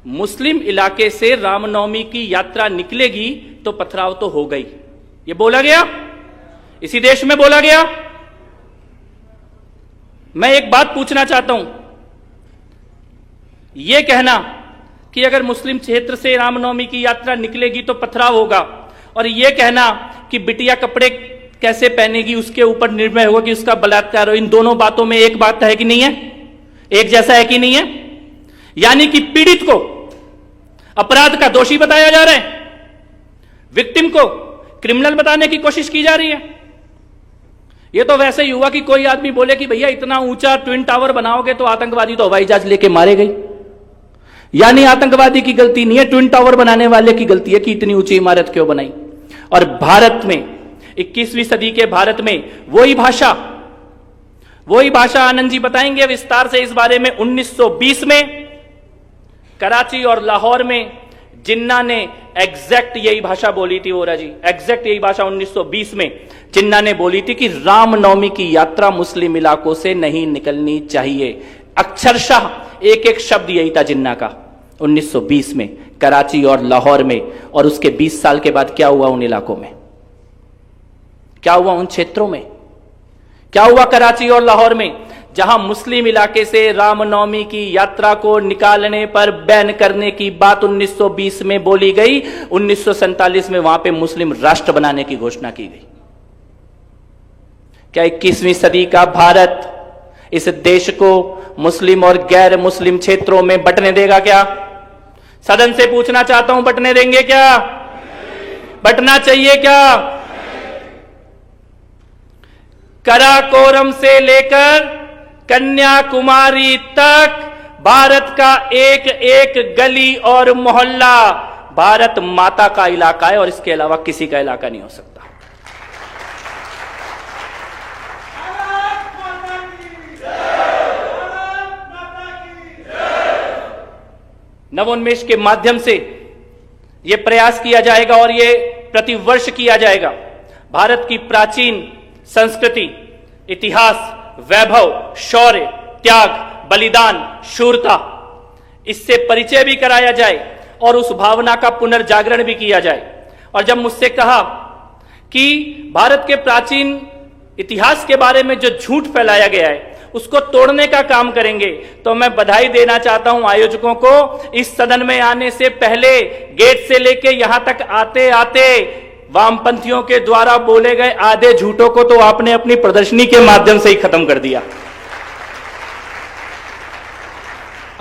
मुस्लिम इलाके से रामनवमी की यात्रा निकलेगी तो पथराव तो हो गई। ये बोला गया, इसी देश में बोला गया। मैं एक बात पूछना चाहता हूं, यह कहना कि अगर मुस्लिम क्षेत्र से रामनवमी की यात्रा निकलेगी तो पथराव होगा, और यह कहना कि बिटिया कपड़े कैसे पहनेगी उसके ऊपर निर्भर होगा कि उसका बलात्कार हो, इन दोनों बातों में एक बात है कि नहीं है, एक जैसा है कि नहीं है? यानी कि पीड़ित को अपराध का दोषी बताया जा रहा है, विक्टिम को क्रिमिनल बताने की कोशिश की जा रही है। यह तो वैसे ही हुआ कि कोई आदमी बोले कि भैया इतना ऊंचा ट्विन टावर बनाओगे तो आतंकवादी तो हवाई जहाज लेके मारे गए। यानी आतंकवादी की गलती नहीं है, ट्विन टावर बनाने वाले की गलती है कि इतनी ऊंची इमारत क्यों बनाई। और भारत में 21वीं सदी के भारत में वही भाषा आनंद जी बताएंगे विस्तार से इस बारे में। 1920 में कराची और लाहौर में जिन्ना ने एग्जैक्ट यही भाषा बोली थी, वोरा जी, एग्जैक्ट यही भाषा 1920 में जिन्ना ने बोली थी कि रामनवमी की यात्रा मुस्लिम इलाकों से नहीं निकलनी चाहिए। अक्षरशः एक एक शब्द यही था जिन्ना का 1920 में कराची और लाहौर में। और उसके 20 साल के बाद क्या हुआ उन इलाकों में, क्या हुआ उन क्षेत्रों में, क्या हुआ कराची और लाहौर में, जहां मुस्लिम इलाके से रामनवमी की यात्रा को निकालने पर बैन करने की बात 1920 में बोली गई। 1947 में वहां पे मुस्लिम राष्ट्र बनाने की घोषणा की गई। क्या 21वीं सदी का भारत इस देश को मुस्लिम और गैर मुस्लिम क्षेत्रों में बंटने देगा? क्या सदन से पूछना चाहता हूं, बंटने देंगे क्या? बंटना चाहिए क्या? कराकोरम से लेकर कन्याकुमारी तक भारत का एक एक गली और मोहल्ला भारत माता का इलाका है, और इसके अलावा किसी का इलाका नहीं हो सकता। नवोन्मेष के माध्यम से यह प्रयास किया जाएगा और यह प्रतिवर्ष किया जाएगा। भारत की प्राचीन संस्कृति, इतिहास, वैभव, शौर्य, त्याग, बलिदान, शूरता, इससे परिचय भी कराया जाए और उस भावना का पुनर्जागरण भी किया जाए। और जब मुझसे कहा कि भारत के प्राचीन इतिहास के बारे में जो झूठ फैलाया गया है उसको तोड़ने का काम करेंगे, तो मैं बधाई देना चाहता हूं आयोजकों को। इस सदन में आने से पहले गेट से लेके यहां तक आते आते वामपंथियों के द्वारा बोले गए आधे झूठों को तो आपने अपनी प्रदर्शनी के माध्यम से ही खत्म कर दिया।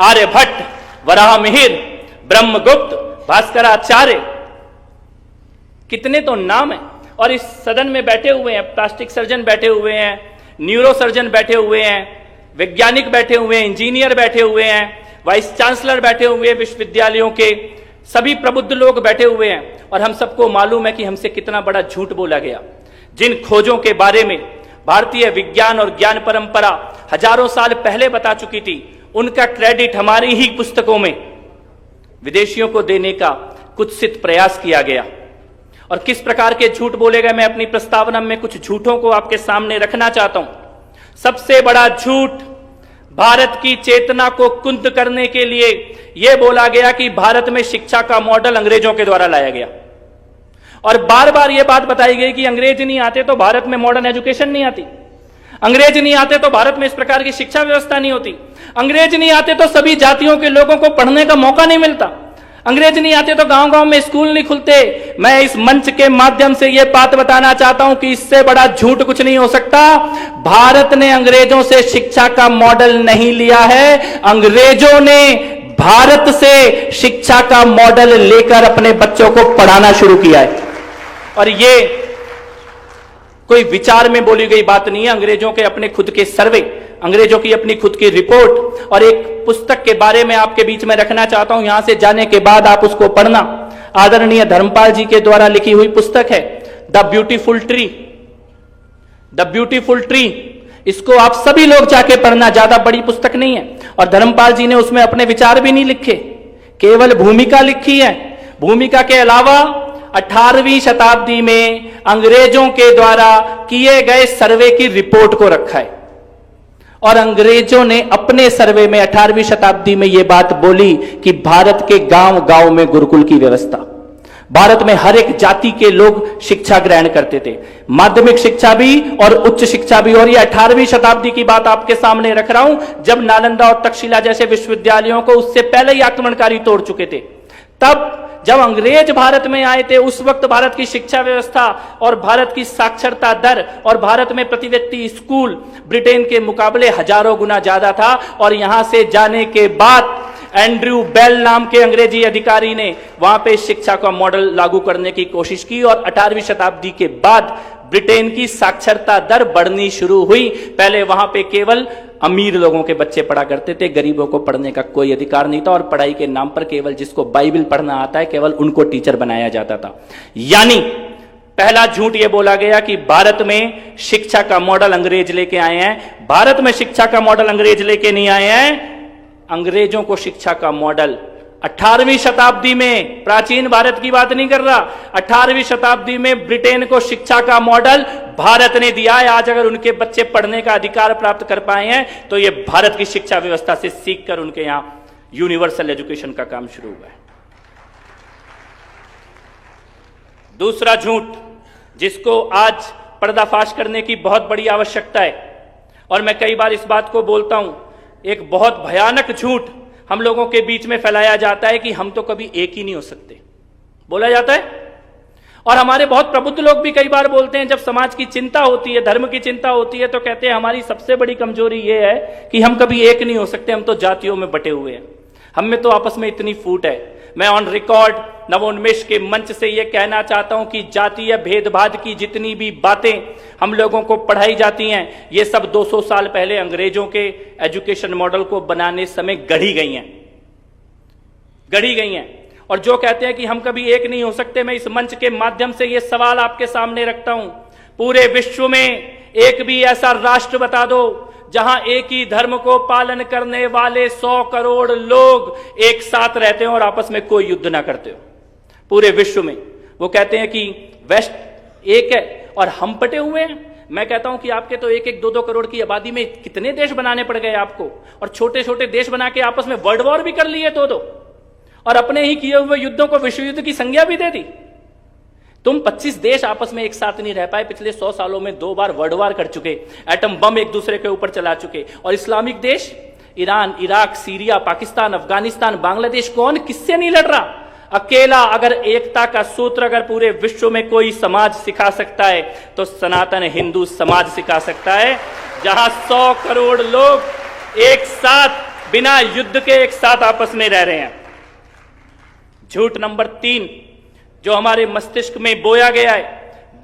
आर्यभट्ट, वराहमिहिर, ब्रह्मगुप्त, भास्कराचार्य, कितने तो नाम है। और इस सदन में बैठे हुए हैं प्लास्टिक सर्जन बैठे हुए हैं, न्यूरो सर्जन बैठे हुए हैं, वैज्ञानिक बैठे हुए हैं, इंजीनियर बैठे हुए हैं, वाइस चांसलर बैठे हुए हैं, विश्वविद्यालयों के सभी प्रबुद्ध लोग बैठे हुए हैं। और हम सबको मालूम है कि हमसे कितना बड़ा झूठ बोला गया। जिन खोजों के बारे में भारतीय विज्ञान और ज्ञान परंपरा हजारों साल पहले बता चुकी थी, उनका क्रेडिट हमारी ही पुस्तकों में विदेशियों को देने का कुत्सित प्रयास किया गया। और किस प्रकार के झूठ बोले गए, मैं अपनी प्रस्तावना में कुछ झूठों को आपके सामने रखना चाहता हूं। सबसे बड़ा झूठ, भारत की चेतना को कुंद करने के लिए यह बोला गया कि भारत में शिक्षा का मॉडल अंग्रेजों के द्वारा लाया गया। और बार बार यह बात बताई गई कि अंग्रेज नहीं आते तो भारत में मॉडर्न एजुकेशन नहीं आती, अंग्रेज नहीं आते तो भारत में इस प्रकार की शिक्षा व्यवस्था नहीं होती, अंग्रेज नहीं आते तो सभी जातियों के लोगों को पढ़ने का मौका नहीं मिलता, अंग्रेज नहीं आते तो गांव-गांव में स्कूल नहीं खुलते। मैं इस मंच के माध्यम से यह बात बताना चाहता हूं कि इससे बड़ा झूठ कुछ नहीं हो सकता। भारत ने अंग्रेजों से शिक्षा का मॉडल नहीं लिया है, अंग्रेजों ने भारत से शिक्षा का मॉडल लेकर अपने बच्चों को पढ़ाना शुरू किया है। और ये कोई विचार में बोली गई बात नहीं है। अंग्रेजों के अपने खुद के सर्वे, अंग्रेजों की अपनी खुद की रिपोर्ट और एक पुस्तक के बारे में आपके बीच में रखना चाहता हूं। यहां से जाने के बाद आप उसको पढ़ना। आदरणीय धर्मपाल जी के द्वारा लिखी हुई पुस्तक है the beautiful tree. The beautiful tree, इसको आप सभी लोग जाके पढ़ना, ज्यादा बड़ी पुस्तक नहीं है। और धर्मपाल जी ने उसमें अपने विचार भी नहीं लिखे, केवल भूमिका लिखी है। भूमिका के अलावा 18वीं शताब्दी में अंग्रेजों के द्वारा किए गए सर्वे की रिपोर्ट को रखा है। और अंग्रेजों ने अपने सर्वे में 18वीं शताब्दी में यह बात बोली कि भारत के गांव गांव में गुरुकुल की व्यवस्था, भारत में हर एक जाति के लोग शिक्षा ग्रहण करते थे, माध्यमिक शिक्षा भी और उच्च शिक्षा भी। और ये 18वीं शताब्दी की बात आपके सामने रख रहा हूं, जब नालंदा और तक्षशिला जैसे विश्वविद्यालयों को उससे पहले ही आक्रमणकारी तोड़ चुके थे। तब जब अंग्रेज भारत में आए थे, उस वक्त भारत की शिक्षा व्यवस्था और भारत की साक्षरता दर और भारत में प्रति व्यक्ति स्कूल ब्रिटेन के मुकाबले हजारों गुना ज्यादा था। और यहां से जाने के बाद एंड्रयू बेल नाम के अंग्रेजी अधिकारी ने वहां पे शिक्षा का मॉडल लागू करने की कोशिश की और 18वीं शताब्दी के बाद ब्रिटेन की साक्षरता दर बढ़नी शुरू हुई। पहले वहां पे केवल अमीर लोगों के बच्चे पढ़ा करते थे, गरीबों को पढ़ने का कोई अधिकार नहीं था और पढ़ाई के नाम पर केवल जिसको बाइबल पढ़ना आता है केवल उनको टीचर बनाया जाता था। यानी पहला झूठ यह बोला गया कि भारत में शिक्षा का मॉडल अंग्रेज लेके आए हैं। भारत में शिक्षा का मॉडल अंग्रेज लेके नहीं आए हैं। अंग्रेजों को शिक्षा का मॉडल 18वीं शताब्दी में, प्राचीन भारत की बात नहीं कर रहा, 18वीं शताब्दी में ब्रिटेन को शिक्षा का मॉडल भारत ने दिया है। आज अगर उनके बच्चे पढ़ने का अधिकार प्राप्त कर पाए हैं तो यह भारत की शिक्षा व्यवस्था से सीखकर उनके यहां यूनिवर्सल एजुकेशन का काम शुरू हुआ है। दूसरा झूठ जिसको आज पर्दाफाश करने की बहुत बड़ी आवश्यकता है, और मैं कई बार इस बात को बोलता हूं, एक बहुत भयानक झूठ हम लोगों के बीच में फैलाया जाता है कि हम तो कभी एक ही नहीं हो सकते, बोला जाता है। और हमारे बहुत प्रबुद्ध लोग भी कई बार बोलते हैं, जब समाज की चिंता होती है, धर्म की चिंता होती है, तो कहते हैं हमारी सबसे बड़ी कमजोरी यह है कि हम कभी एक नहीं हो सकते, हम तो जातियों में बटे हुए हैं, हम में तो आपस में इतनी फूट है। मैं ऑन रिकॉर्ड नवोन्मेष के मंच से यह कहना चाहता हूं कि जातीय भेदभाव की जितनी भी बातें हम लोगों को पढ़ाई जाती हैं, ये सब 200 साल पहले अंग्रेजों के एजुकेशन मॉडल को बनाने समय गढ़ी गई हैं। और जो कहते हैं कि हम कभी एक नहीं हो सकते, मैं इस मंच के माध्यम से यह सवाल आपके सामने रखता हूं, पूरे विश्व में एक भी ऐसा राष्ट्र बता दो जहां एक ही धर्म को पालन करने वाले 100 करोड़ लोग एक साथ रहते हो और आपस में कोई युद्ध ना करते हो पूरे विश्व में। वो कहते हैं कि वेस्ट एक है और हम बटे हुए हैं। मैं कहता हूं कि आपके तो 1-1, 2-2 करोड़ की आबादी में कितने देश बनाने पड़ गए आपको, और छोटे छोटे देश बना के आपस में वर्ल्ड वॉर भी कर लिए दो, और अपने ही किए हुए युद्धों को विश्व युद्ध की संज्ञा भी दे दी। तुम 25 देश आपस में एक साथ नहीं रह पाए, पिछले 100 सालों में 2 बार वर्ल्ड वार कर चुके, एटम बम एक दूसरे के ऊपर चला चुके, और इस्लामिक देश Iran, Iraq, Syria, Pakistan, Afghanistan, Bangladesh, कौन किससे नहीं लड़ रहा। अकेला अगर एकता का सूत्र अगर पूरे विश्व में कोई समाज सिखा सकता है तो सनातन हिंदू समाज सिखा सकता है, जहां 100 करोड़ लोग एक साथ बिना युद्ध के एक साथ आपस में रह रहे हैं। झूठ नंबर 3 जो हमारे मस्तिष्क में बोया गया है,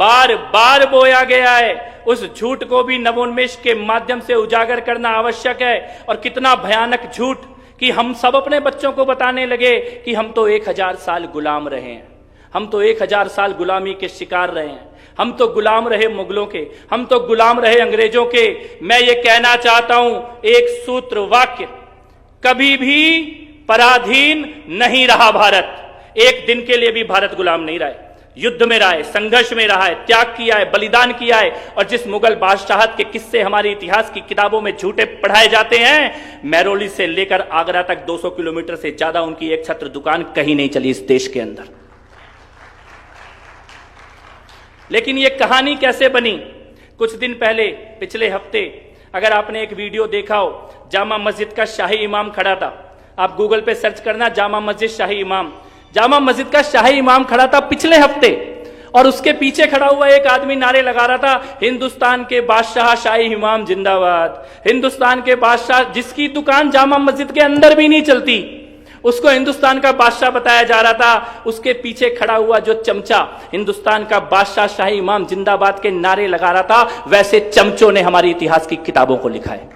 बार बार बोया गया है, उस झूठ को भी नवोन्मेष के माध्यम से उजागर करना आवश्यक है। और कितना भयानक झूठ कि हम सब अपने बच्चों को बताने लगे कि हम तो 1000 साल गुलाम रहे हैं, हम तो 1000 साल गुलामी के शिकार रहे हैं, हम तो गुलाम रहे मुगलों के, हम तो गुलाम रहे अंग्रेजों के। मैं ये कहना चाहता हूं, एक सूत्र वाक्य, कभी भी पराधीन नहीं रहा भारत, एक दिन के लिए भी भारत गुलाम नहीं रहा है, युद्ध में रहा है, संघर्ष में रहा है, त्याग किया है, बलिदान किया है। और जिस मुगल बादशाहत के किस्से हमारी इतिहास की किताबों में झूठे पढ़ाए जाते हैं, महरौली से लेकर आगरा तक 200 किलोमीटर से ज्यादा उनकी एक छत्र दुकान कहीं नहीं चली इस देश के अंदर। लेकिन यह कहानी कैसे बनी? कुछ दिन पहले, पिछले हफ्ते, अगर आपने एक वीडियो देखा हो, जामा मस्जिद का शाही इमाम खड़ा था। आप गूगल पे सर्च करना जामा मस्जिद शाही इमाम, जामा मस्जिद का शाही इमाम खड़ा था पिछले हफ्ते, और उसके पीछे खड़ा हुआ एक आदमी नारे लगा रहा था, हिंदुस्तान के बादशाह शाही इमाम जिंदाबाद। हिंदुस्तान के बादशाह, जिसकी दुकान जामा मस्जिद के अंदर भी नहीं चलती, उसको हिंदुस्तान का बादशाह बताया जा रहा था। उसके पीछे खड़ा हुआ जो चमचा हिंदुस्तान का बादशाह शाही इमाम जिंदाबाद के नारे लगा रहा था, वैसे चमचों ने हमारी इतिहास की किताबों को लिखा है,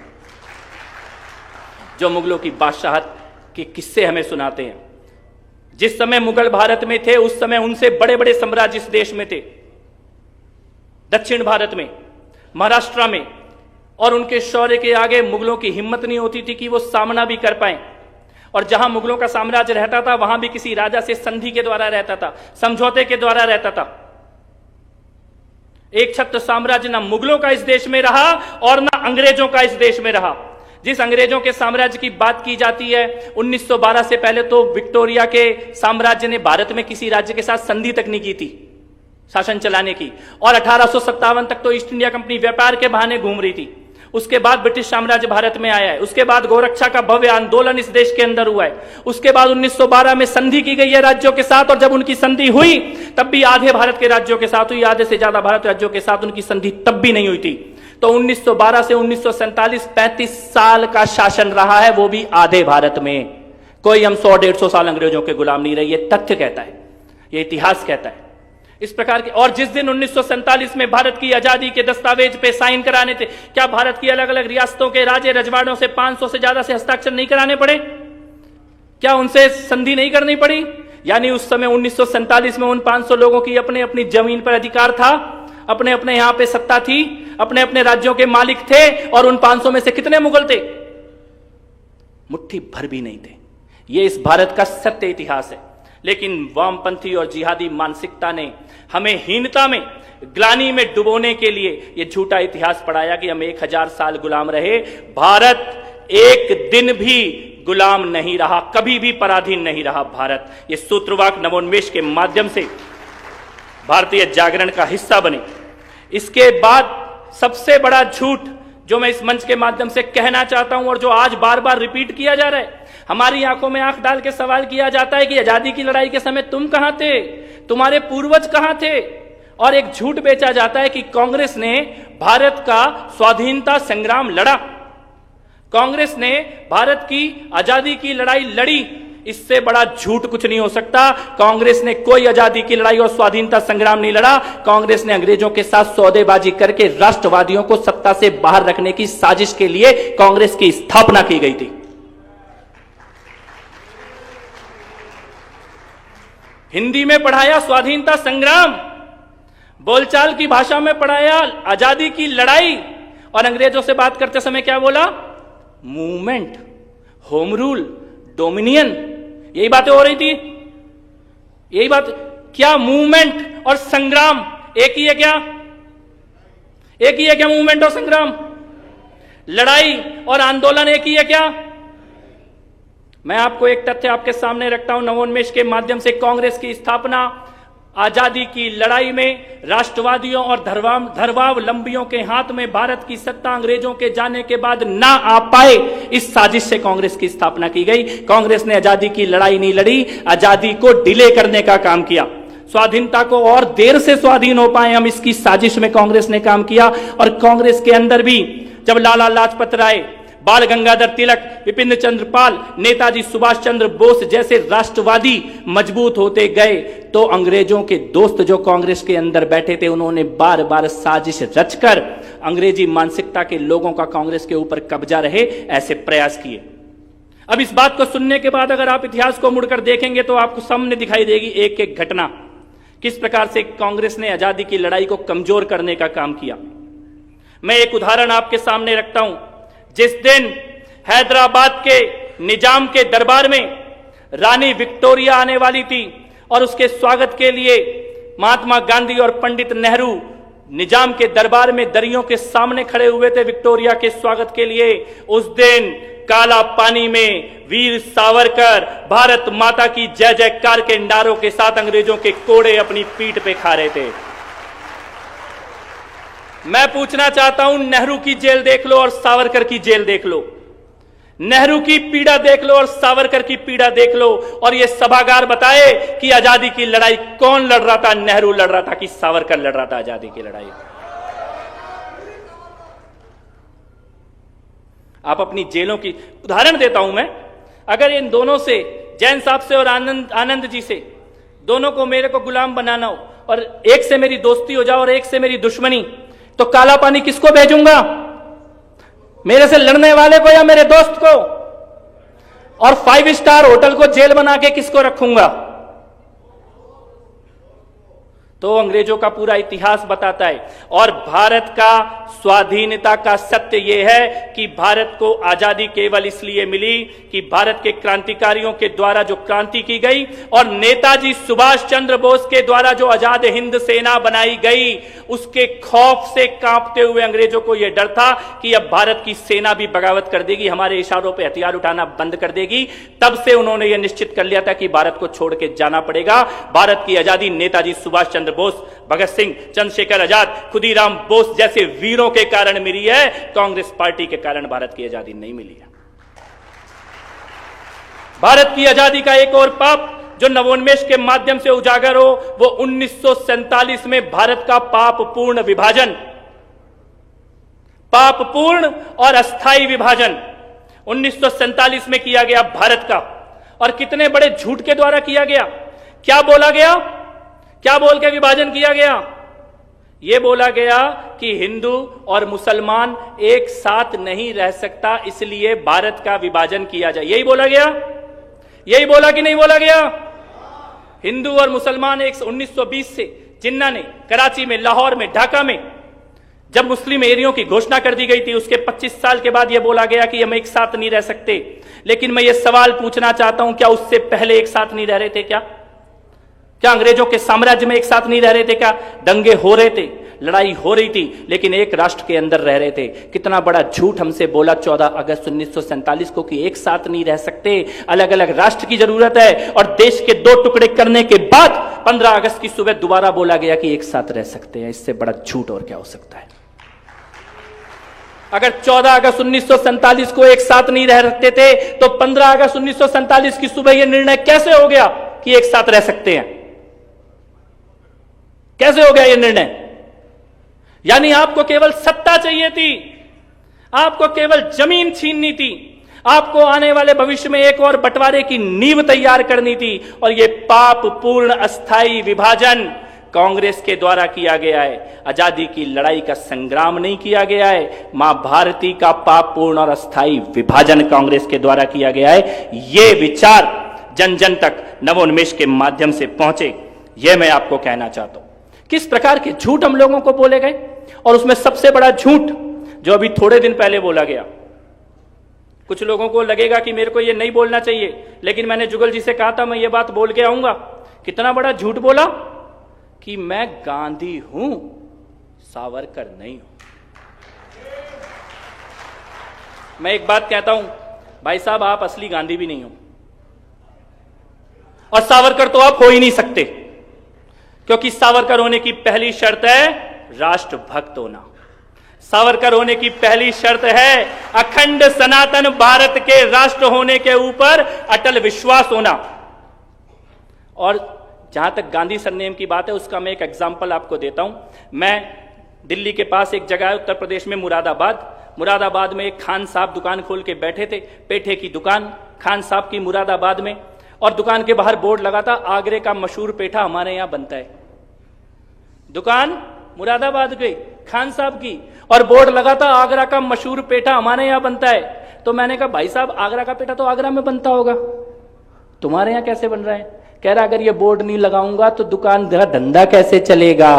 जो मुगलों की बादशाहत के किस्से हमें सुनाते हैं। जिस समय मुगल भारत में थे, उस समय उनसे बड़े बड़े साम्राज्य इस देश में थे, दक्षिण भारत में, महाराष्ट्र में, और उनके शौर्य के आगे मुगलों की हिम्मत नहीं होती थी कि वो सामना भी कर पाए। और जहां मुगलों का साम्राज्य रहता था, वहां भी किसी राजा से संधि के द्वारा रहता था, समझौते के द्वारा रहता था। एक छत्र साम्राज्य ना मुगलों का इस देश में रहा और ना अंग्रेजों का इस देश में रहा। जिस अंग्रेजों के साम्राज्य की बात की जाती है, 1912 से पहले तो विक्टोरिया के साम्राज्य ने भारत में किसी राज्य के साथ संधि तक नहीं की थी शासन चलाने की, और 1857 तक तो ईस्ट इंडिया कंपनी व्यापार के बहाने घूम रही थी। उसके बाद ब्रिटिश साम्राज्य भारत में आया है, उसके बाद गोरक्षा का भव्य आंदोलन इस देश के अंदर हुआ है, उसके बाद 1912 में संधि की गई है राज्यों के साथ, और जब उनकी संधि हुई तब भी आधे भारत के राज्यों के साथ हुई, आधे से ज्यादा भारत राज्यों के साथ उनकी संधि तब भी नहीं हुई थी। तो 1912 से 1947 35 साल का शासन रहा है, वो भी आधे भारत में। कोई हम 100-150 साल अंग्रेजों के गुलाम नहीं रहे, ये तथ्य कहता है, ये इतिहास कहता है इस प्रकार के। और जिस दिन 1947 में भारत की आजादी के दस्तावेज पे साइन कराने थे, क्या भारत की अलग अलग रियासतों के राजे रजवाड़ों से 500 से ज्यादा से हस्ताक्षर नहीं कराने पड़े? क्या उनसे संधि नहीं करनी पड़ी? यानी उस समय 1947 में उन 500 लोगों की अपने अपनी जमीन पर अधिकार था, अपने अपने यहां पे सत्ता थी, अपने अपने राज्यों के मालिक थे, और उन 500 में से कितने मुगल थे? मुट्ठी भर भी नहीं थे। यह इस भारत का सत्य इतिहास है। लेकिन वामपंथी और जिहादी मानसिकता ने हमें हीनता में, ग्लानि में डुबोने के लिए यह झूठा इतिहास पढ़ाया कि हम 1000 साल गुलाम रहे। भारत एक दिन भी गुलाम नहीं रहा, कभी भी पराधीन नहीं रहा भारत। ये सूत्रवाक नवोन्मेष के माध्यम से भारतीय जागरण का हिस्सा बने। इसके बाद सबसे बड़ा झूठ जो मैं इस मंच के माध्यम से कहना चाहता हूं और जो आज बार बार रिपीट किया जा रहा है, हमारी आंखों में आंख डाल के सवाल किया जाता है कि आजादी की लड़ाई के समय तुम कहां थे, तुम्हारे पूर्वज कहां थे? और एक झूठ बेचा जाता है कि कांग्रेस ने भारत का स्वाधीनता संग्राम लड़ा, कांग्रेस ने भारत की आजादी की लड़ाई लड़ी। इससे बड़ा झूठ कुछ नहीं हो सकता। कांग्रेस ने कोई आजादी की लड़ाई और स्वाधीनता संग्राम नहीं लड़ा। कांग्रेस ने अंग्रेजों के साथ सौदेबाजी करके राष्ट्रवादियों को सत्ता से बाहर रखने की साजिश के लिए कांग्रेस की स्थापना की गई थी। हिंदी में पढ़ाया स्वाधीनता संग्राम, बोलचाल की भाषा में पढ़ाया आजादी की लड़ाई, और अंग्रेजों से बात करते समय क्या बोला? Movement, home rule, dominion. यही बातें हो रही थी, यही बात। क्या मूवमेंट और संग्राम एक ही है क्या? एक ही है क्या मूवमेंट और संग्राम? लड़ाई और आंदोलन एक ही है क्या? मैं आपको एक तथ्य आपके सामने रखता हूं नवोन्मेष के माध्यम से। कांग्रेस की स्थापना आजादी की लड़ाई में राष्ट्रवादियों और धर्मावलंबियों के हाथ में भारत की सत्ता अंग्रेजों के जाने के बाद ना आ पाए, इस साजिश से कांग्रेस की स्थापना की गई। कांग्रेस ने आजादी की लड़ाई नहीं लड़ी, आजादी को डिले करने का काम किया। स्वाधीनता को और देर से स्वाधीन हो पाए हम, इसकी साजिश में कांग्रेस ने काम किया। और कांग्रेस के अंदर भी जब लाला लाजपत राय, बाल गंगाधर तिलक, विपिन चंद्र पाल, नेताजी सुभाष चंद्र बोस जैसे राष्ट्रवादी मजबूत होते गए, तो अंग्रेजों के दोस्त जो कांग्रेस के अंदर बैठे थे, उन्होंने बार बार साजिश रचकर अंग्रेजी मानसिकता के लोगों का कांग्रेस के ऊपर कब्जा रहे, ऐसे प्रयास किए। अब इस बात को सुनने के बाद अगर आप इतिहास को मुड़कर देखेंगे तो आपको सामने दिखाई देगी एक एक घटना, किस प्रकार से कांग्रेस ने आजादी की लड़ाई को कमजोर करने का काम किया। मैं एक उदाहरण आपके सामने रखता हूं। जिस दिन हैदराबाद के निजाम के दरबार में रानी विक्टोरिया आने वाली थी और उसके स्वागत के लिए महात्मा गांधी और पंडित नेहरू निजाम के दरबार में दरियों के सामने खड़े हुए थे विक्टोरिया के स्वागत के लिए, उस दिन काला पानी में वीर सावरकर भारत माता की जय जयकार के नारों के साथ अंग्रेजों के कोड़े अपनी पीठ पे खा रहे थे। मैं पूछना चाहता हूं, नेहरू की जेल देख लो और सावरकर की जेल देख लो, नेहरू की पीड़ा देख लो और सावरकर की पीड़ा देख लो, और यह सभागार बताए कि आजादी की लड़ाई कौन लड़ रहा था, नेहरू लड़ रहा था कि सावरकर लड़ रहा था आजादी की लड़ाई। आप अपनी जेलों की उदाहरण देता हूं मैं। अगर इन दोनों से, जैन साहब से और आनंद जी से, दोनों को मेरे को गुलाम बनाना हो और एक से मेरी दोस्ती हो जाए और एक से मेरी दुश्मनी, तो काला पानी किसको भेजूंगा? मेरे से लड़ने वाले को या मेरे दोस्त को? और 5 स्टार होटल को जेल बना के किसको रखूंगा? तो अंग्रेजों का पूरा इतिहास बताता है। और भारत का स्वाधीनता का सत्य यह है कि भारत को आजादी केवल इसलिए मिली कि भारत के क्रांतिकारियों के द्वारा जो क्रांति की गई और नेताजी सुभाष चंद्र बोस के द्वारा जो आजाद हिंद सेना बनाई गई उसके खौफ से कांपते हुए अंग्रेजों को यह डर था कि अब भारत की सेना भी बगावत कर देगी, हमारे इशारों पे हथियार उठाना बंद कर देगी। तब से उन्होंने यह निश्चित कर लिया था कि भारत को छोड़ के जाना पड़ेगा। भारत की आजादी नेताजी सुभाष चंद्र बोस, भगत सिंह, चंद्रशेखर आजाद, खुदीराम बोस जैसे वीरों के कारण मिली है, कांग्रेस पार्टी के कारण भारत की आजादी नहीं मिली है। भारत की आजादी का एक और पाप जो नवोन्मेष के माध्यम से उजागर हो, वो 1947 में भारत का पापपूर्ण विभाजन, पापपूर्ण और अस्थायी विभाजन 1947 में किया गया भारत का। और कितने बड़े झूठ के द्वारा किया गया। क्या बोला गया, क्या बोल के विभाजन किया गया? यह बोला गया कि हिंदू और मुसलमान एक साथ नहीं रह सकता, इसलिए भारत का विभाजन किया जाए। यही बोला गया, यही बोला कि नहीं बोला गया? हिंदू और मुसलमान 1920 से जिन्ना ने कराची में, लाहौर में, ढाका में जब मुस्लिम एरियों की घोषणा कर दी गई थी, उसके 25 साल के बाद यह बोला गया कि हम एक साथ नहीं रह सकते। लेकिन मैं यह सवाल पूछना चाहता हूं, क्या उससे पहले एक साथ नहीं रह रहे थे? क्या अंग्रेजों के साम्राज्य में एक साथ नहीं रह रहे थे? क्या दंगे हो रहे थे, लड़ाई हो रही थी, लेकिन एक राष्ट्र के अंदर रह रहे थे? कितना बड़ा झूठ हमसे बोला 14 अगस्त 1947 को कि एक साथ नहीं रह सकते, अलग अलग राष्ट्र की जरूरत है। और देश के 2 टुकड़े करने के बाद 15 अगस्त की सुबह दोबारा बोला गया कि एक साथ रह सकते हैं। इससे बड़ा झूठ और क्या हो सकता है? अगर 14 अगस्त 1947 को एक साथ नहीं रह सकते थे, तो 15 अगस्त 1947 की सुबह यह निर्णय कैसे हो गया कि एक साथ रह सकते हैं? कैसे हो गया यह निर्णय? यानी आपको केवल सत्ता चाहिए थी, आपको केवल जमीन छीननी थी, आपको आने वाले भविष्य में एक और बंटवारे की नींव तैयार करनी थी। और यह पापपूर्ण अस्थायी विभाजन कांग्रेस के द्वारा किया गया है। आजादी की लड़ाई का संग्राम नहीं किया गया है, मां भारती का पापपूर्ण और अस्थायी विभाजन कांग्रेस के द्वारा किया गया है। यह विचार जन जन तक नवोन्मेष के माध्यम से पहुंचे, यह मैं आपको कहना चाहता हूं। किस प्रकार के झूठ हम लोगों को बोले गए, और उसमें सबसे बड़ा झूठ जो अभी थोड़े दिन पहले बोला गया। कुछ लोगों को लगेगा कि मेरे को यह नहीं बोलना चाहिए, लेकिन मैंने जुगल जी से कहा था मैं ये बात बोल के आऊंगा। कितना बड़ा झूठ बोला कि मैं गांधी हूं, सावरकर नहीं हूं। मैं एक बात कहता हूं, भाई साहब आप असली गांधी भी नहीं हो, और सावरकर तो आप हो ही नहीं सकते, क्योंकि सावरकर होने की पहली शर्त है राष्ट्रभक्त होना। सावरकर होने की पहली शर्त है अखंड सनातन भारत के राष्ट्र होने के ऊपर अटल विश्वास होना। और जहां तक गांधी सरनेम की बात है, उसका मैं एक एग्जांपल आपको देता हूं। मैं दिल्ली के पास एक जगह है उत्तर प्रदेश में, मुरादाबाद में एक खान साहब दुकान खोल के बैठे थे, पेठे की दुकान खान साहब की मुरादाबाद में। और दुकान के बाहर बोर्ड लगा था, आगरे का मशहूर पेठा हमारे यहां बनता है। दुकान मुरादाबाद के खान साहब की, और बोर्ड लगा था आगरा का मशहूर पेठा हमारे यहां बनता है। तो मैंने कहा भाई साहब आगरा का पेठा तो आगरा में बनता होगा, तुम्हारे यहां कैसे बन रहा है? कह रहा अगर ये बोर्ड नहीं लगाऊंगा तो दुकान का धंधा कैसे चलेगा?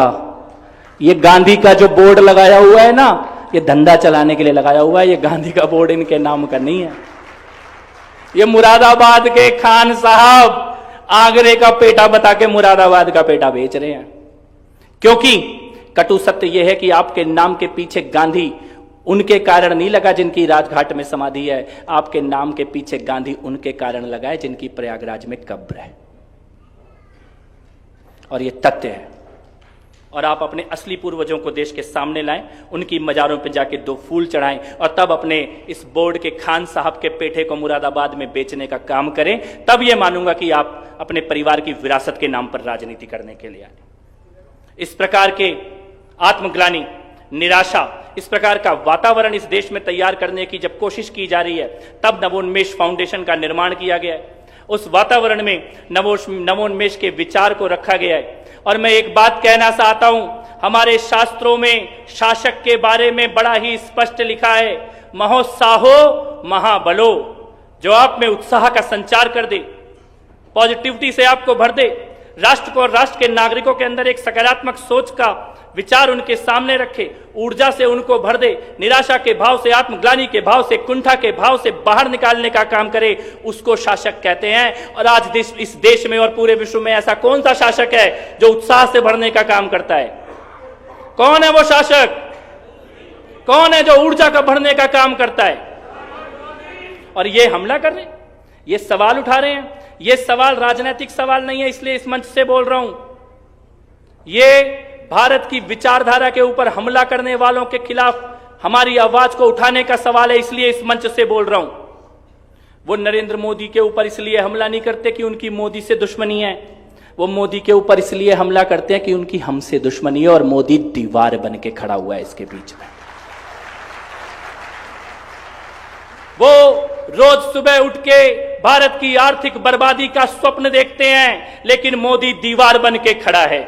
ये गांधी का जो बोर्ड लगाया हुआ है ना, ये धंधा चलाने के लिए लगाया हुआ है, ये गांधी का बोर्ड इनके नाम का नहीं है। ये मुरादाबाद के खान साहब आगरे का पेठा बता के मुरादाबाद का पेठा बेच रहे हैं। क्योंकि कटु सत्य यह है कि आपके नाम के पीछे गांधी उनके कारण नहीं लगा जिनकी राजघाट में समाधि है, आपके नाम के पीछे गांधी उनके कारण लगा है जिनकी प्रयागराज में कब्र है। और यह तथ्य है। और आप अपने असली पूर्वजों को देश के सामने लाएं, उनकी मजारों पर जाके 2 फूल चढ़ाएं, और तब अपने इस बोर्ड के खान साहब के पेठे को मुरादाबाद में बेचने का काम करें। तब यह मानूंगा कि आप अपने परिवार की विरासत के नाम पर राजनीति करने के लिए आए। इस प्रकार के आत्मग्लानि, निराशा, इस प्रकार का वातावरण इस देश में तैयार करने की जब कोशिश की जा रही है, तब नवोन्मेष फाउंडेशन का निर्माण किया गया है। उस वातावरण में नवोन्मेष के विचार को रखा गया है। और मैं एक बात कहना चाहता हूं, हमारे शास्त्रों में शासक के बारे में बड़ा ही स्पष्ट लिखा है, महोत्साहो महाबलो, जो आप में उत्साह का संचार कर दे, पॉजिटिविटी से आपको भर दे, राष्ट्र को और राष्ट्र के नागरिकों के अंदर एक सकारात्मक सोच का विचार उनके सामने रखे, ऊर्जा से उनको भर दे, निराशा के भाव से, आत्मग्लानि के भाव से, कुंठा के भाव से बाहर निकालने का काम करे, उसको शासक कहते हैं। और आज इस देश में और पूरे विश्व में ऐसा कौन सा शासक है जो उत्साह से भरने का काम करता है? कौन है वो शासक? कौन है जो ऊर्जा का बढ़ने का काम करता है? और ये हमला कर रहे हैं, ये सवाल उठा रहे हैं। ये सवाल राजनीतिक सवाल नहीं है, इसलिए इस मंच से बोल रहा हूं। ये भारत की विचारधारा के ऊपर हमला करने वालों के खिलाफ हमारी आवाज को उठाने का सवाल है, इसलिए इस मंच से बोल रहा हूं। वो नरेंद्र मोदी के ऊपर इसलिए हमला नहीं करते कि उनकी मोदी से दुश्मनी है, वो मोदी के ऊपर इसलिए हमला करते हैं कि उनकी हमसे दुश्मनी है और मोदी दीवार बन के खड़ा हुआ है इसके बीच में। वो रोज सुबह उठ के भारत की आर्थिक बर्बादी का स्वप्न देखते हैं, लेकिन मोदी दीवार बन के खड़ा है।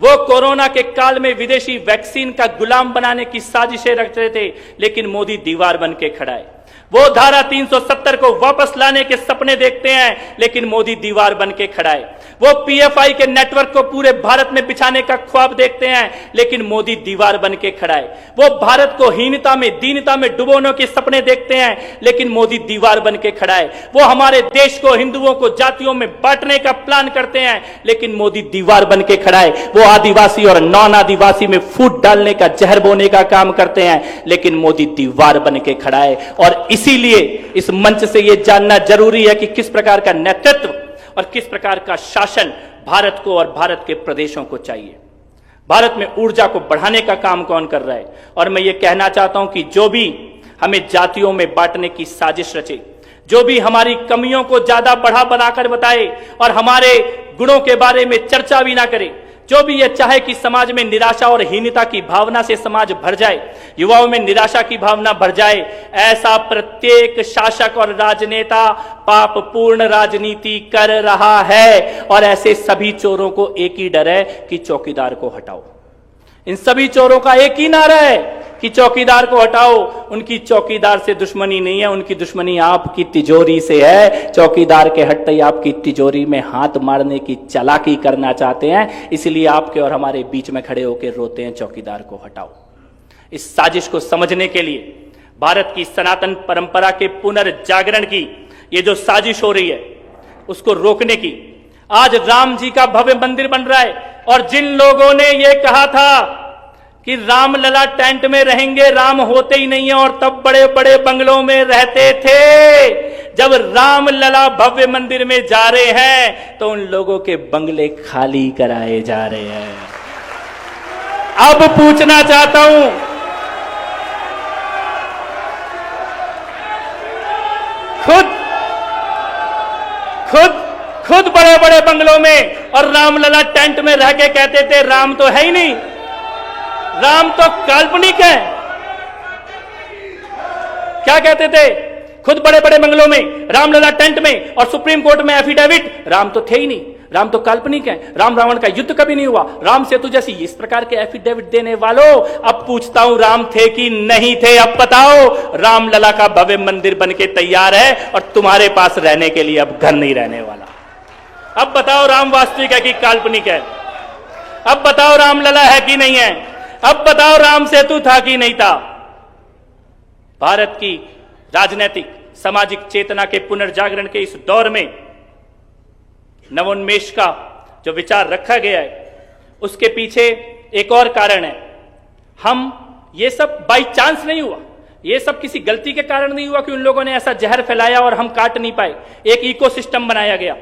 वो कोरोना के काल में विदेशी वैक्सीन का गुलाम बनाने की साजिशें रच रहे थे, लेकिन मोदी दीवार बन के खड़ा है। वो धारा 370 को वापस लाने के सपने देखते हैं, लेकिन मोदी दीवार बन के खड़ा है। वो पीएफआई के नेटवर्क को पूरे भारत में बिछाने का ख्वाब देखते हैं, लेकिन मोदी दीवार बन के खड़ा है। वो भारत को हीनता में, दीनता में डुबोने के सपने देखते हैं, लेकिन मोदी दीवार बन के खड़ा है। वो हमारे देश को, हिंदुओं को जातियों में बांटने का प्लान करते हैं, लेकिन मोदी दीवार बन के खड़ा है। वो आदिवासी और नॉन आदिवासी में फूट डालने का, जहर बोने का काम करते हैं, लेकिन मोदी दीवार बन के खड़ा है। और इसीलिए इस मंच से यह जानना जरूरी है कि किस प्रकार का नेतृत्व और किस प्रकार का शासन भारत को और भारत के प्रदेशों को चाहिए। भारत में ऊर्जा को बढ़ाने का काम कौन कर रहा है? और मैं ये कहना चाहता हूं कि जो भी हमें जातियों में बांटने की साजिश रचे, जो भी हमारी कमियों को ज्यादा बढ़ा बनाकर बताए और हमारे गुणों के बारे में चर्चा भी ना करे, जो भी ये चाहे कि समाज में निराशा और हीनता की भावना से समाज भर जाए, युवाओं में निराशा की भावना भर जाए, ऐसा प्रत्येक शासक और राजनेता पापपूर्ण राजनीति कर रहा है। और ऐसे सभी चोरों को एक ही डर है कि चौकीदार को हटाओ। इन सभी चोरों का एक ही नारा है कि चौकीदार को हटाओ। उनकी चौकीदार से दुश्मनी नहीं है, उनकी दुश्मनी आपकी तिजोरी से है। चौकीदार के हटते ही आपकी तिजोरी में हाथ मारने की चालाकी करना चाहते हैं, इसलिए आपके और हमारे बीच में खड़े होकर रोते हैं, चौकीदार को हटाओ। इस साजिश को समझने के लिए भारत की सनातन परंपरा के पुनर्जागरण की ये जो साजिश हो रही है, उसको रोकने की आज राम जी का भव्य मंदिर बन रहा है। और जिन लोगों ने ये कहा था कि रामलला टेंट में रहेंगे, राम होते ही नहीं है और तब बड़े बड़े बंगलों में रहते थे, जब रामलला भव्य मंदिर में जा रहे हैं तो उन लोगों के बंगले खाली कराए जा रहे हैं। अब पूछना चाहता हूं, खुद बड़े बड़े बंगलों में और रामलला टेंट में रह के कहते थे राम तो है ही नहीं, राम तो काल्पनिक है। क्या कहते थे? खुद बड़े बड़े बंगलों में, रामलला टेंट में और सुप्रीम कोर्ट में एफिडेविट, राम तो थे ही नहीं, राम तो काल्पनिक है, राम रावण का युद्ध कभी नहीं हुआ, राम सेतु जैसी इस प्रकार के एफिडेविट देने वालों, अब पूछता हूं राम थे कि नहीं थे? अब बताओ। रामलला का भव्य मंदिर बन के तैयार है और तुम्हारे पास रहने के लिए अब घर नहीं रहने वाला। अब बताओ राम वास्तविक है कि काल्पनिक है? अब बताओ रामलला है कि नहीं है? अब बताओ राम सेतु था कि नहीं था? भारत की राजनीतिक सामाजिक चेतना के पुनर्जागरण के इस दौर में नवोन्मेष का जो विचार रखा गया है, उसके पीछे एक और कारण है। हम ये सब बाई चांस नहीं हुआ, ये सब किसी गलती के कारण नहीं हुआ कि उन लोगों ने ऐसा जहर फैलाया और हम काट नहीं पाए। एक इकोसिस्टम बनाया गया,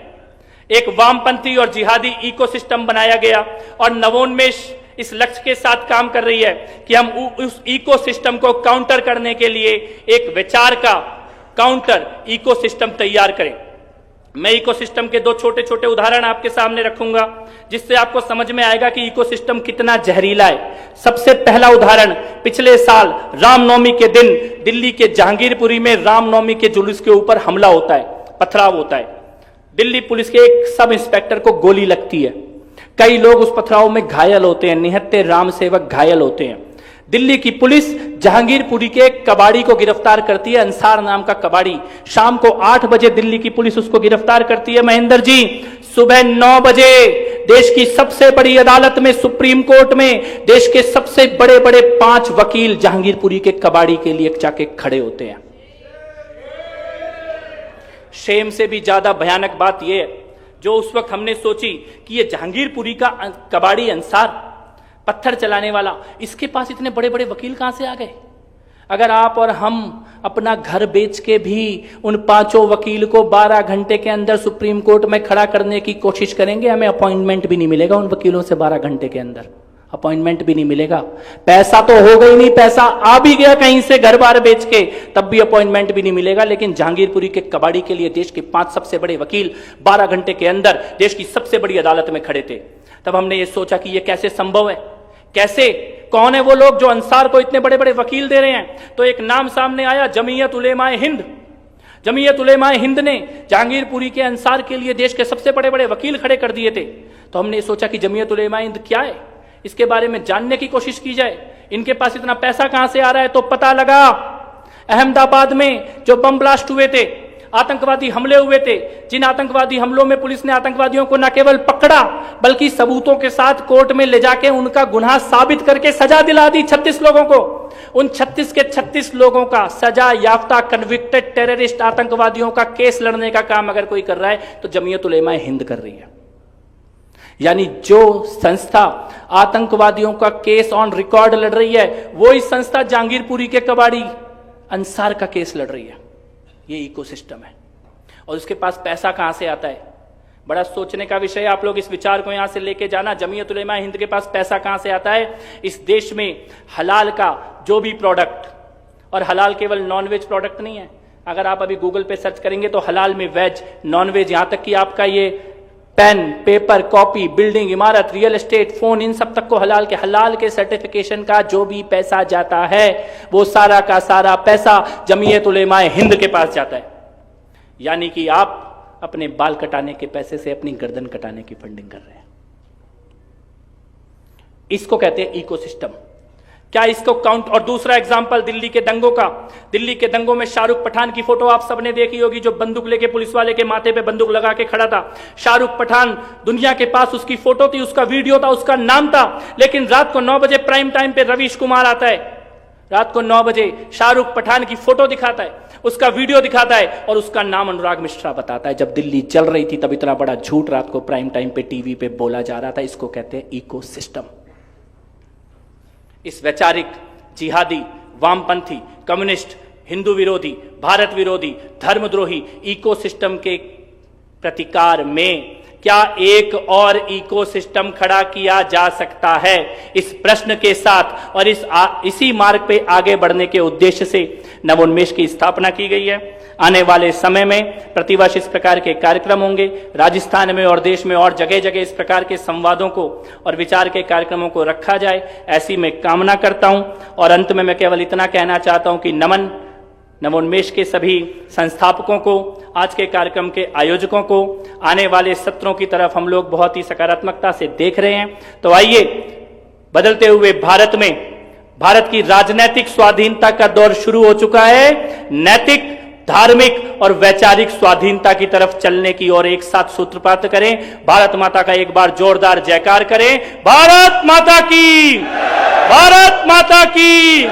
एक वामपंथी और जिहादी इकोसिस्टम बनाया गया और नवोन्मेष इस लक्ष्य के साथ काम कर रही है कि हम उस इकोसिस्टम को काउंटर करने के लिए एक विचार का काउंटर इकोसिस्टम तैयार करें। मैं इकोसिस्टम के दो छोटे छोटे उदाहरण आपके सामने रखूंगा, जिससे आपको समझ में आएगा कि इकोसिस्टम कितना जहरीला है। सबसे पहला उदाहरण, पिछले साल रामनवमी के दिन दिल्ली के जहांगीरपुरी में रामनवमी के जुलूस के ऊपर हमला होता है, पथराव होता है। दिल्ली पुलिस के एक सब इंस्पेक्टर को गोली लगती है, कई लोग उस पथराव में घायल होते हैं, निहत्थे राम सेवक घायल होते हैं। दिल्ली की पुलिस जहांगीरपुरी के कबाड़ी को गिरफ्तार करती है, अंसार नाम का कबाड़ी। शाम को 8 बजे दिल्ली की पुलिस उसको गिरफ्तार करती है महेंद्र जी। सुबह 9 बजे देश की सबसे बड़ी अदालत में, सुप्रीम कोर्ट में, देश के सबसे बड़े बड़े 5 वकील जहांगीरपुरी के कबाड़ी के लिए जाके खड़े होते हैं। शेम से भी ज्यादा भयानक बात यह है, जो उस वक्त हमने सोची कि यह जहांगीरपुरी का कबाड़ी अंसार पत्थर चलाने वाला, इसके पास इतने बड़े बड़े वकील कहां से आ गए? अगर आप और हम अपना घर बेच के भी उन 5 वकील को 12 घंटे के अंदर सुप्रीम कोर्ट में खड़ा करने की कोशिश करेंगे, हमें अपॉइंटमेंट भी नहीं मिलेगा उन वकीलों से। 12 घंटे के अंदर अपॉइंटमेंट भी नहीं मिलेगा। पैसा तो होगा ही नहीं, पैसा आ भी गया कहीं से घर बार बेच के, तब भी अपॉइंटमेंट भी नहीं मिलेगा। लेकिन जहांगीरपुरी के कबाड़ी के लिए देश के 5 सबसे बड़े वकील 12 घंटे के अंदर देश की सबसे बड़ी अदालत में खड़े थे। तब हमने ये सोचा कि ये कैसे संभव है, कैसे, कौन है वो लोग जो अंसार को इतने बड़े बड़े वकील दे रहे हैं? तो एक नाम सामने आया, जमीयत उलेमाए हिंद। जमीयत उलेमाए हिंद ने जहांगीरपुरी के अंसार के लिए देश के सबसे बड़े बड़े वकील खड़े कर दिए थे। तो हमने सोचा कि जमीयत उलेमाए हिंद क्या है, इसके बारे में जानने की कोशिश की जाए। इनके पास इतना पैसा कहां से आ रहा है? तो पता लगा, अहमदाबाद में जो बम ब्लास्ट हुए थे, आतंकवादी हमले हुए थे, जिन आतंकवादी हमलों में पुलिस ने आतंकवादियों को न केवल पकड़ा बल्कि सबूतों के साथ कोर्ट में ले जाके उनका गुनाह साबित करके सजा दिला दी 36 लोगों को। उन 36 के 36 लोगों का सजा याफ्ता कन्विक्टेड टेररिस्ट आतंकवादियों का केस लड़ने का काम अगर कोई कर रहा है तो जमीयत उलेमाए हिंद कर रही है। यानी जो संस्था आतंकवादियों का केस ऑन रिकॉर्ड लड़ रही है, वो इस संस्था जहांगीरपुरी के कबाड़ी अंसार का केस लड़ रही है। ये इकोसिस्टम है। और उसके पास पैसा कहां से आता है? बड़ा सोचने का विषय है। आप लोग इस विचार को यहां से लेके जाना, जमीयत उलेमाए हिंद के पास पैसा कहां से आता है? इस देश में हलाल का जो भी प्रोडक्ट, और हलाल केवल नॉनवेज प्रोडक्ट नहीं है, अगर आप अभी गूगल पे सर्च करेंगे तो हलाल में वेज, नॉनवेज, यहां तक कि आपका ये पेन, पेपर, कॉपी, बिल्डिंग, इमारत, रियल एस्टेट, फोन, इन सब तक को हलाल के सर्टिफिकेशन का जो भी पैसा जाता है वो सारा का सारा पैसा जमीयत उलेमाए हिंद के पास जाता है। यानी कि आप अपने बाल कटाने के पैसे से अपनी गर्दन कटाने की फंडिंग कर रहे हैं। इसको कहते हैं इकोसिस्टम। क्या इसको काउंट? और दूसरा एग्जाम्पल दिल्ली के दंगों का। दिल्ली के दंगों में शाहरुख पठान की फोटो आप सबने देखी होगी, जो बंदूक लेके पुलिस वाले के माथे पे बंदूक लगा के खड़ा था। शाहरुख पठान, दुनिया के पास उसकी फोटो थी, उसका वीडियो था, उसका नाम था। लेकिन रात को 9 बजे प्राइम टाइम पे रवीश कुमार आता है, रात को 9 बजे शाहरुख पठान की फोटो दिखाता है, उसका वीडियो दिखाता है और उसका नाम अनुराग मिश्रा बताता है। जब दिल्ली जल रही थी तब इतना बड़ा झूठ रात को प्राइम टाइम पे टीवी पे बोला जा रहा था। इसको कहते हैं इकोसिस्टम। इस वैचारिक, जिहादी, वामपंथी, कम्युनिस्ट, हिंदू विरोधी, भारत विरोधी, धर्मद्रोही इकोसिस्टम के प्रतिकार में क्या एक और इकोसिस्टम खड़ा किया जा सकता है? इस प्रश्न के साथ और इसी मार्ग पे आगे बढ़ने के उद्देश्य से नवोन्मेष की स्थापना की गई है। आने वाले समय में प्रतिवर्ष इस प्रकार के कार्यक्रम होंगे। राजस्थान में और देश में और जगह जगह इस प्रकार के संवादों को और विचार के कार्यक्रमों को रखा जाए, ऐसी मैं कामना करता हूं। और अंत में मैं केवल इतना कहना चाहता हूं कि नमन नवोन्मेष के सभी संस्थापकों को, आज के कार्यक्रम के आयोजकों को। आने वाले सत्रों की तरफ हम लोग बहुत ही सकारात्मकता से देख रहे हैं। तो आइए, बदलते हुए भारत में भारत की राजनीतिक स्वाधीनता का दौर शुरू हो चुका है। नैतिक, धार्मिक और वैचारिक स्वाधीनता की तरफ चलने की और एक साथ सूत्रपात करें। भारत माता का एक बार जोरदार जयकार करें। भारत माता की, भारत माता की।